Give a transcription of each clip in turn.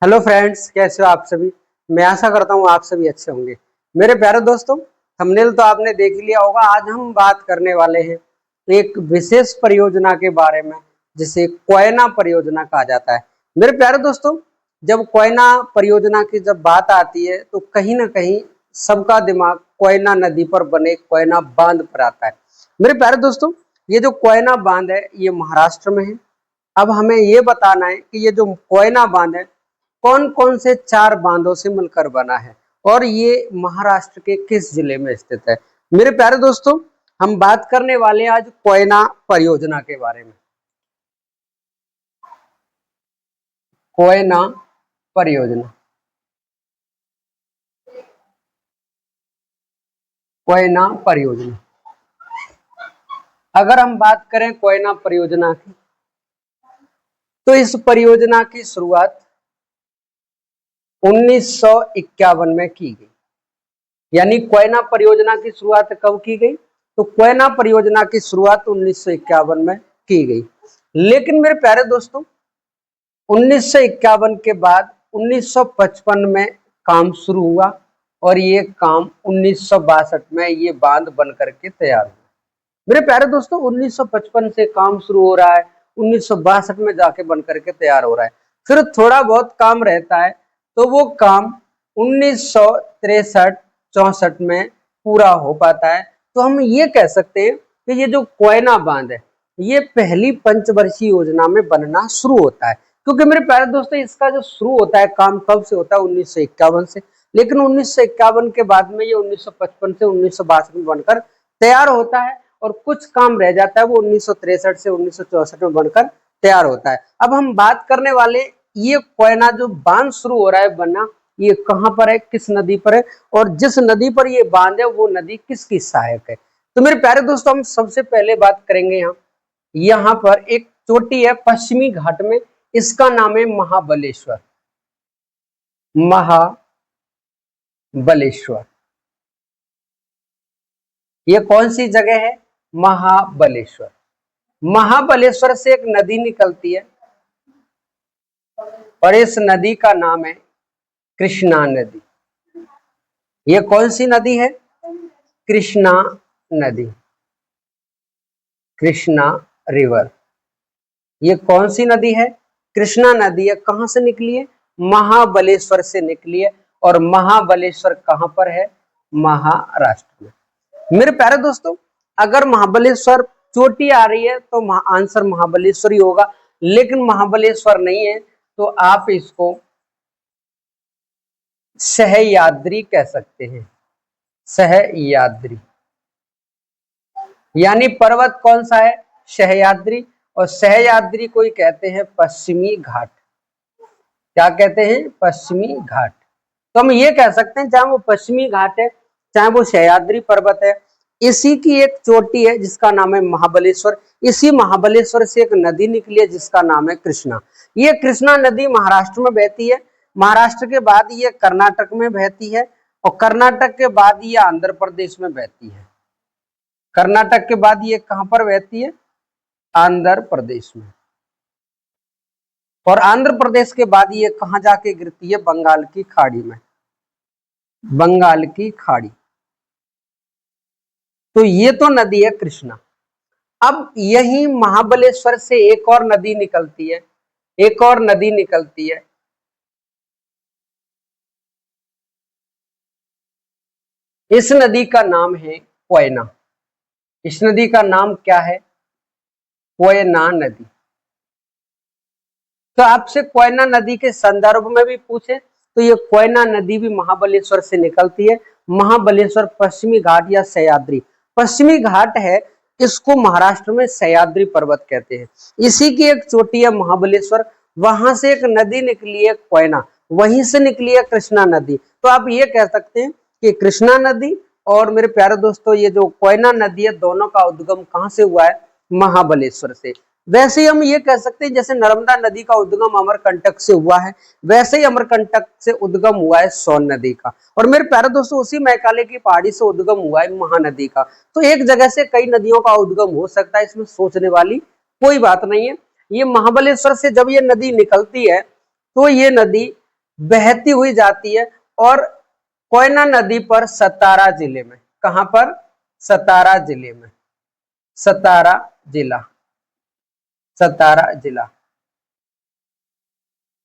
Hello friends, कैसे हो आप सभी। मैं आशा करता हूँ आप सभी अच्छे होंगे। मेरे प्यारे दोस्तों, थंबनेल तो आपने देख लिया होगा। आज हम बात करने वाले हैं एक विशेष परियोजना के बारे में, जिसे कोयना परियोजना कहा जाता है। मेरे प्यारे दोस्तों, जब कोयना परियोजना की जब बात आती है तो कहीं ना कहीं सबका दिमाग कोयना नदी पर बने कोयना बांध पर आता है। मेरे प्यारे दोस्तों, ये जो कोयना बांध है ये महाराष्ट्र में है। अब हमें ये बताना है कि ये जो कोयना बांध है कौन कौन से 4 बांधों से मिलकर बना है और ये महाराष्ट्र के किस जिले में स्थित है। मेरे प्यारे दोस्तों, हम बात करने वाले हैं आज कोयना परियोजना के बारे में। कोयना परियोजना, कोयना परियोजना। अगर हम बात करें कोयना परियोजना की, तो इस परियोजना की शुरुआत 1951 में की गई। यानी कोयना परियोजना की शुरुआत कब की गई? तो कोयना परियोजना की शुरुआत 1951 में की गई। लेकिन मेरे प्यारे दोस्तों, 1951 के बाद 1955 में काम शुरू हुआ और ये काम 1962 में ये बांध बन करके तैयार हुआ। मेरे प्यारे दोस्तों, 1955 से काम शुरू हो रहा है, 1962 में जाके बन करके तैयार हो रहा है। फिर थोड़ा बहुत काम रहता है तो वो काम 1963-64 में पूरा हो पाता है। तो हम ये कह सकते हैं कि ये जो कोयना बांध है ये पहली पंचवर्षीय योजना में बनना शुरू होता है। क्योंकि मेरे प्यारे दोस्तों, इसका जो शुरू होता है काम कब से होता है? 1951 से। लेकिन 1951 के बाद में ये 1955 से 1962 में बनकर तैयार होता है और कुछ काम रह जाता है, वो 1963 से 1964 में बनकर तैयार होता है। अब हम बात करने वाले ये कोयना जो बांध शुरू हो रहा है बनना, ये कहाँ पर है, किस नदी पर है और जिस नदी पर ये बांध है वो नदी किसकी सहायक है। तो मेरे प्यारे दोस्तों, हम सबसे पहले बात करेंगे यहाँ पर एक चोटी है पश्चिमी घाट में, इसका नाम है महाबलेश्वर। महाबलेश्वर ये कौन सी जगह है? महाबलेश्वर। महाबलेश्वर से एक नदी निकलती है और इस नदी का नाम है कृष्णा नदी। ये कौन सी नदी है? कृष्णा नदी, कृष्णा रिवर। ये कौन सी नदी है? कृष्णा नदी है। कहां से निकली है? महाबलेश्वर से निकली है। और महाबलेश्वर कहां पर है? महाराष्ट्र में। मेरे प्यारे दोस्तों, अगर महाबलेश्वर चोटी आ रही है तो आंसर महाबलेश्वर ही होगा, लेकिन महाबलेश्वर नहीं है तो आप इसको सहयाद्री कह सकते हैं। सहयाद्री यानी पर्वत कौन सा है? सहयाद्री। और सहयाद्री को ही कहते हैं पश्चिमी घाट। क्या कहते हैं? पश्चिमी घाट। तो हम ये कह सकते हैं चाहे वो पश्चिमी घाट है चाहे वो सहयाद्री पर्वत है, इसी की एक चोटी है जिसका नाम है महाबलेश्वर। इसी महाबलेश्वर से एक नदी निकली है जिसका नाम है कृष्णा। ये कृष्णा नदी महाराष्ट्र में बहती है। महाराष्ट्र के बाद ये कर्नाटक में बहती है और कर्नाटक के बाद ये आंध्र प्रदेश में बहती है। कर्नाटक के बाद ये कहां पर बहती है? आंध्र प्रदेश में। और आंध्र प्रदेश के बाद ये कहां जाके गिरती है? बंगाल की खाड़ी में। बंगाल की खाड़ी। तो ये तो नदी है कृष्णा। अब यही महाबलेश्वर से एक और नदी निकलती है, एक और नदी निकलती है। इस नदी का नाम है कोयना। इस नदी का नाम क्या है? कोयना नदी। तो आपसे कोयना नदी के संदर्भ में भी पूछे तो ये कोयना नदी भी महाबलेश्वर से निकलती है। महाबलेश्वर पश्चिमी घाट या सह्याद्री, पश्चिमी घाट है, इसको महाराष्ट्र में सह्याद्री पर्वत कहते हैं। इसी की एक चोटी है महाबलेश्वर। वहां से एक नदी निकली है कोयना, वहीं से निकली है कृष्णा नदी। तो आप ये कह सकते हैं कि कृष्णा नदी और मेरे प्यारे दोस्तों ये जो कोयना नदी है, दोनों का उद्गम कहां से हुआ है? महाबलेश्वर से। वैसे ही हम ये कह सकते हैं जैसे नर्मदा नदी का उद्गम अमरकंटक से हुआ है, वैसे ही अमरकंटक से उद्गम हुआ है सोन नदी का। और मेरे प्यारे दोस्तों, उसी मैकाले की पहाड़ी से उद्गम हुआ है महानदी का। तो एक जगह से कई नदियों का उद्गम हो सकता है, इसमें सोचने वाली कोई बात नहीं है। ये महाबलेश्वर से जब ये नदी निकलती है तो ये नदी बहती हुई जाती है और कोयना नदी पर सतारा जिले में, कहां पर? सतारा जिले में, सतारा जिला, सतारा जिला,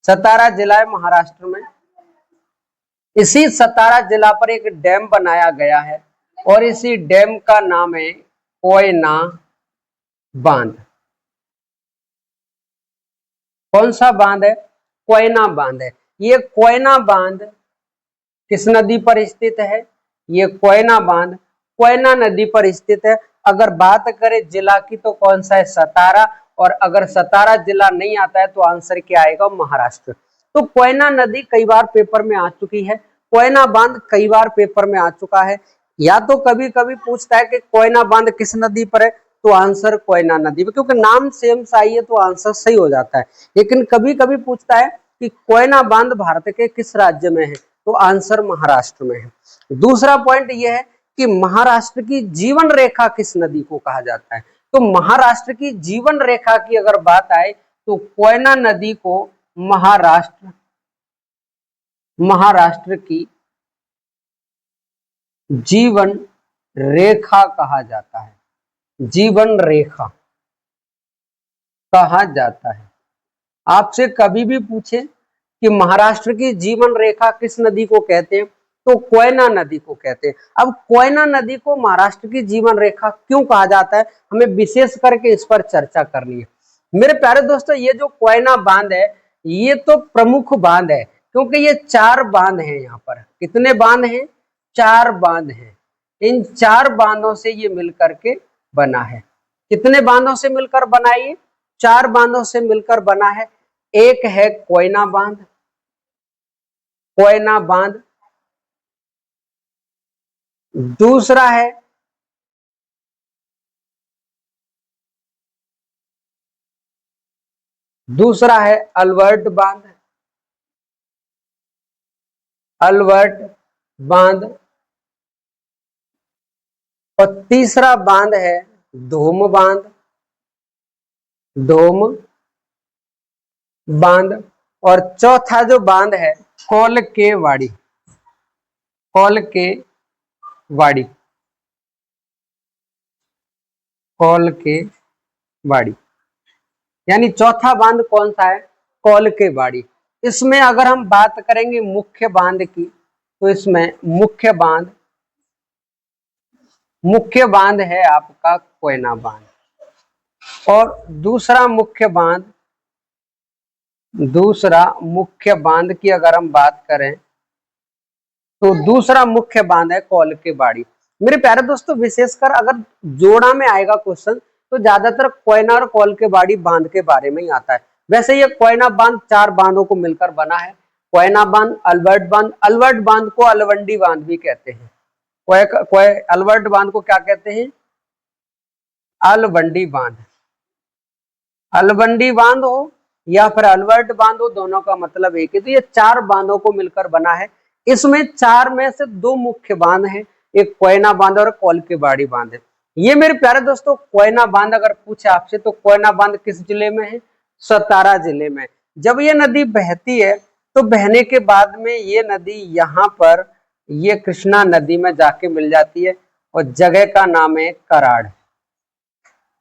सतारा जिला है महाराष्ट्र में। इसी सतारा जिला पर एक डैम बनाया गया है और इसी डैम का नाम है कोयना बांध। कौन सा बांध है? कोयना बांध है। ये कोयना बांध किस नदी पर स्थित है? ये कोयना बांध कोयना नदी पर स्थित है। अगर बात करें जिला की तो कौन सा है? सतारा। और अगर सतारा जिला नहीं आता है तो आंसर क्या आएगा? महाराष्ट्र। तो कोयना नदी कई बार पेपर में आ चुकी है, कोयना बांध कई बार पेपर में आ चुका है। या तो कभी कभी पूछता है कि कोयना बांध किस नदी पर है, तो आंसर कोयना नदी पर, क्योंकि नाम सेम सा ही है तो आंसर सही हो जाता है। लेकिन कभी कभी पूछता है कि कोयना बांध भारत के किस राज्य में है, तो आंसर महाराष्ट्र में है। दूसरा पॉइंट यह है कि महाराष्ट्र की जीवन रेखा किस नदी को कहा जाता है? तो महाराष्ट्र की जीवन रेखा की अगर बात आए तो कोयना नदी को महाराष्ट्र की जीवन रेखा कहा जाता है, जीवन रेखा कहा जाता है। आपसे कभी भी पूछे कि महाराष्ट्र की जीवन रेखा किस नदी को कहते हैं, तो कोयना नदी को कहते हैं। अब कोयना नदी को महाराष्ट्र की जीवन रेखा क्यों कहा जाता है, हमें विशेष करके इस पर चर्चा करनी है। मेरे प्यारे दोस्तों, ये जो कोयना बांध है ये तो प्रमुख बांध है, क्योंकि ये 4 बांध हैं। यहाँ पर कितने बांध हैं? 4 बांध हैं। इन 4 बांधों से ये मिलकर के बना है। कितने बांधों से मिलकर बना है? 4 बांधों से मिलकर बना है। एक है कोयना बांध, कोयना बांध। दूसरा है अल्बर्ट बांध, अल्बर्ट बांध। और तीसरा बांध है धूम बांध, धूम बांध। और चौथा जो बांध है कोलकेवाड़ी, कोलकेवाड़ी, कोलकेवाड़ी। यानी चौथा बांध कौन सा है? कोलकेवाड़ी। इसमें अगर हम बात करेंगे मुख्य बांध की, तो इसमें मुख्य बांध है आपका कोयना बांध। और दूसरा मुख्य बांध की अगर हम बात करें तो दूसरा मुख्य बांध है कोलकेवाड़ी। मेरे प्यारे दोस्तों, विशेषकर अगर जोड़ा में आएगा क्वेश्चन तो ज्यादातर कोयना और कोलकेवाड़ी बांध के बारे में ही आता है। वैसे ये कोयना बांध 4 बांधों को मिलकर बना है। कोयना बांध, अल्बर्ट बांध, अल्बर्ट बांध को अलवंडी बांध भी कहते हैं। अल्बर्ट बांध को क्या कहते हैं? अलवंडी बांध। अलवंडी बांध हो या फिर अल्बर्ट बांध हो, दोनों का मतलब एक ही। तो ये 4 बांधों को मिलकर बना है। इसमें 4 में से 2 मुख्य बांध हैं, एक कोयना बांध और कोलकेवाड़ी बांध है। ये मेरे प्यारे दोस्तों कोयना बांध अगर पूछे आपसे तो कोयना बांध किस जिले में है? सतारा जिले में। जब ये नदी बहती है तो बहने के बाद में ये नदी यहाँ पर ये कृष्णा नदी में जाके मिल जाती है और जगह का नाम है कराड़।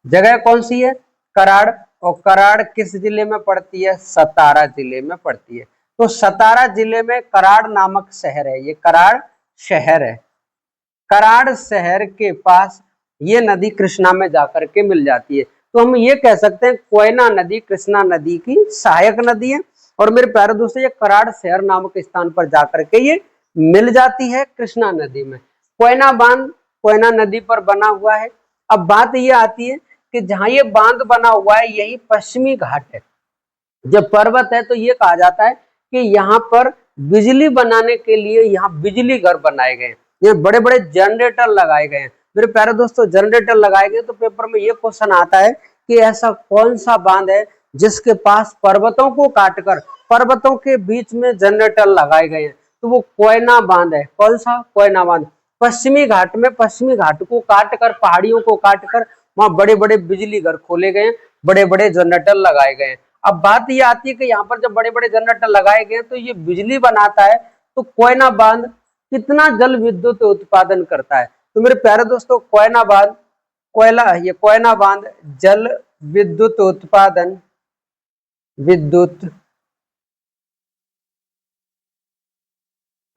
जगह कौन सी है? कराड़। और कराड़ किस जिले में पड़ती है? सतारा जिले में पड़ती है। तो सतारा जिले में कराड़ नामक शहर है। ये कराड़ शहर है। कराड़ शहर के पास ये नदी कृष्णा में जाकर के मिल जाती है। तो हम ये कह सकते हैं कोयना नदी कृष्णा नदी की सहायक नदी है। और मेरे प्यारे दोस्तों, ये कराड़ शहर नामक स्थान पर जाकर के ये मिल जाती है कृष्णा नदी में। कोयना बांध कोयना नदी पर बना हुआ है। अब बात ये आती है कि जहां ये बांध बना हुआ है यही पश्चिमी घाट है। जब पर्वत है तो ये कहा जाता है कि यहाँ पर बिजली बनाने के लिए यहाँ बिजली घर बनाए गए हैं, ये बड़े बड़े जनरेटर लगाए गए हैं। मेरे प्यारे दोस्तों, जनरेटर लगाए गए तो पेपर में ये क्वेश्चन आता है कि ऐसा कौन सा बांध है जिसके पास पर्वतों को काटकर पर्वतों के बीच में जनरेटर लगाए गए हैं? तो वो कोयना बांध है। कौन सा? कोयना बांध। पश्चिमी घाट में पश्चिमी घाट को काटकर, पहाड़ियों को काटकर वहां बड़े बड़े बिजली घर खोले गए हैं, बड़े बड़े जनरेटर लगाए गए हैं। अब बात ये आती है कि यहाँ पर जब बड़े बड़े जनरेटर लगाए गए तो ये बिजली बनाता है, तो कोयना बांध कितना जल विद्युत उत्पादन करता है? तो मेरे प्यारे दोस्तों, कोयना बांध जल विद्युत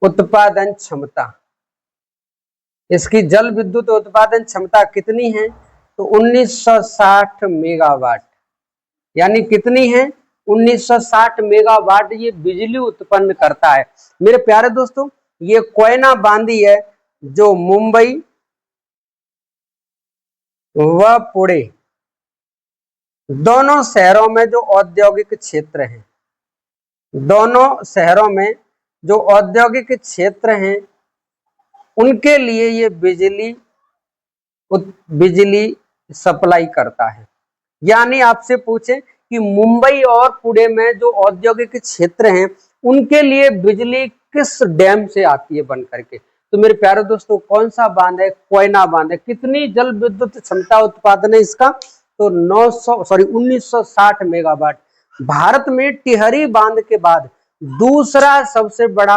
उत्पादन क्षमता, इसकी जल विद्युत उत्पादन क्षमता कितनी है? तो 1960 मेगावाट। यानी कितनी है? 1960 मेगावाट ये बिजली उत्पन्न करता है। मेरे प्यारे दोस्तों, ये कोयना बांधी है जो मुंबई व पुणे दोनों शहरों में जो औद्योगिक क्षेत्र हैं, दोनों शहरों में जो औद्योगिक क्षेत्र हैं उनके लिए ये बिजली सप्लाई करता है। यानी आपसे पूछे कि मुंबई और पुणे में जो औद्योगिक क्षेत्र हैं उनके लिए बिजली किस डैम से आती है बन करके? तो मेरे प्यारे दोस्तों, कौन सा बांध है? कोयना बांध है। कितनी जल विद्युत क्षमता उत्पादन है इसका? तो 1960 मेगावाट। भारत में टिहरी बांध के बाद दूसरा सबसे बड़ा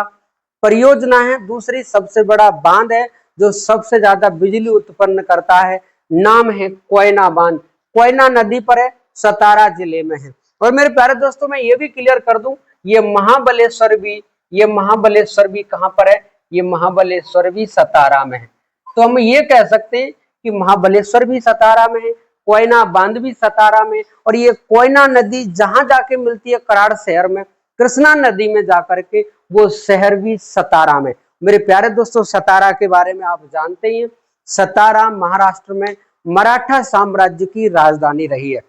परियोजना है, दूसरी सबसे बड़ा बांध है जो सबसे ज्यादा बिजली उत्पन्न करता है। नाम है कोयना बांध। कोयना नदी पर है, सतारा जिले में है। और मेरे प्यारे दोस्तों, मैं ये भी क्लियर कर दूं, ये महाबलेश्वर भी कहां पर है? ये महाबलेश्वर भी सतारा में है। तो हम ये कह सकते हैं कि महाबलेश्वर भी सतारा में है, कोयना बांध भी सतारा में, और ये कोयना नदी जहां जाके मिलती है कराड़ शहर में, कृष्णा नदी में जाकर के, वो शहर भी सतारा में। मेरे प्यारे दोस्तों, सतारा के बारे में आप जानते ही हैं, सतारा महाराष्ट्र में मराठा साम्राज्य की राजधानी रही है,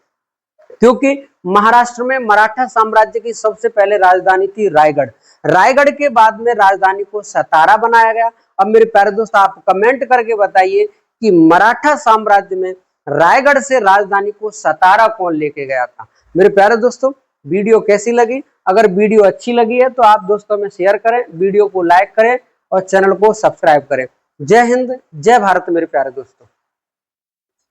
क्योंकि महाराष्ट्र में मराठा साम्राज्य की सबसे पहले राजधानी थी रायगढ़। रायगढ़ के बाद में राजधानी को सतारा बनाया गया। अब मेरे प्यारे दोस्त, आप कमेंट करके बताइए कि मराठा साम्राज्य में रायगढ़ से राजधानी को सतारा कौन लेके गया था? मेरे प्यारे दोस्तों, वीडियो कैसी लगी? अगर वीडियो अच्छी लगी है तो आप दोस्तों में शेयर करें, वीडियो को लाइक करें और चैनल को सब्सक्राइब करें। जय हिंद, जय भारत मेरे प्यारे दोस्तों।